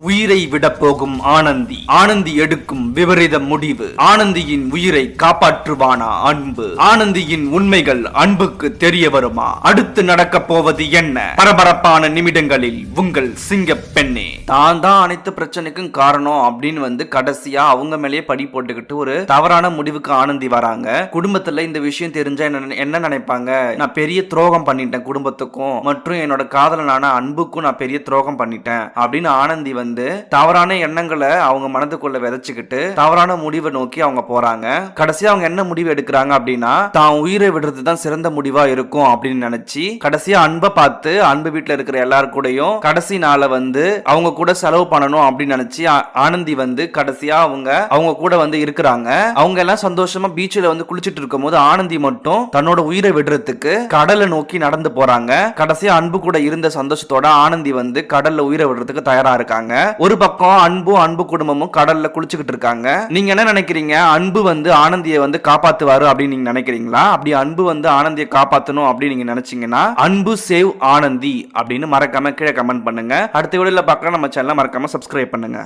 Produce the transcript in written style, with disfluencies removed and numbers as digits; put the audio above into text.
உயிரை விட போகும் ஆனந்தி. ஆனந்தி எடுக்கும் விபரீத முடிவு. ஆனந்தியின் உயிரை காப்பாற்றுவானா அன்பு? ஆனந்தியின் உண்மைகள் அன்புக்கு தெரிய வருமா? அடுத்து நடக்க போவது என்ன? பரபரப்பான நிமிடங்களில் உங்கள் சிங்க பெண்ணே. தான் தான் அனைத்து பிரச்சனைக்கும் காரணம் அப்படின்னு கடைசியா அவங்க மேலேயே படி போட்டுக்கிட்டு ஒரு தவறான முடிவுக்கு ஆனந்தி வராங்க. குடும்பத்துல இந்த விஷயம் தெரிஞ்சா என்ன நினைப்பாங்க? நான் பெரிய துரோகம் பண்ணிட்டேன் குடும்பத்துக்கும் மற்றும் என்னோட காதலனான அன்புக்கும் நான் பெரிய துரோகம் பண்ணிட்டேன் அப்படின்னு ஆனந்தி தவறான எண்ணங்களை அவங்க மனதுக்குள்ள விதைச்சுக்கிட்டு தவறான முடிவை நோக்கி அவங்க போறாங்க. கடைசியா அவங்க என்ன முடிவு எடுக்கிறாங்க அப்படின்னா தான் உயிரை விடுறது தான் சிறந்த முடிவா இருக்கும் அப்படின்னு நினைச்சு கடைசியா அன்பை பார்த்து அன்பு வீட்டுல இருக்கிற எல்லாரும் கூடயும் கடைசி நாளை அவங்க கூட செலவு பண்ணணும் அப்படின்னு நினைச்சு ஆனந்தி கடைசியா அவங்க கூட இருக்கிறாங்க. அவங்க எல்லாம் சந்தோஷமா பீச்சில் குளிச்சிட்டு இருக்கும் போது ஆனந்தி மட்டும் தன்னோட உயிரை விடுறதுக்கு கடலை நோக்கி நடந்து போறாங்க. கடைசியா அன்பு கூட இருந்த சந்தோஷத்தோட ஆனந்தி கடல்ல உயிரை விடுறதுக்கு தயாரா இருக்காங்க. ஒரு பக்கம் அன்பு குடும்பமும் கடல்ல குளிச்சுக்கிட்டு இருக்காங்க. நீங்க என்ன நினைக்கிறீங்க? அன்பு ஆனந்தியை காப்பாத்துவாரு அப்படின்னு நீங்க நினைக்கிறீங்களா? அப்படி அன்பு ஆனந்தியை காப்பாத்தணும் அப்படின்னு நீங்க நினைச்சீங்கன்னா அன்பு சேவ் ஆனந்தி அப்படின்னு மறக்காம கீழே கமெண்ட் பண்ணுங்க. அடுத்த வீடியோல பார்க்கலாம். நம்ம சேனலை மறக்காம சப்ஸ்கிரைப் பண்ணுங்க.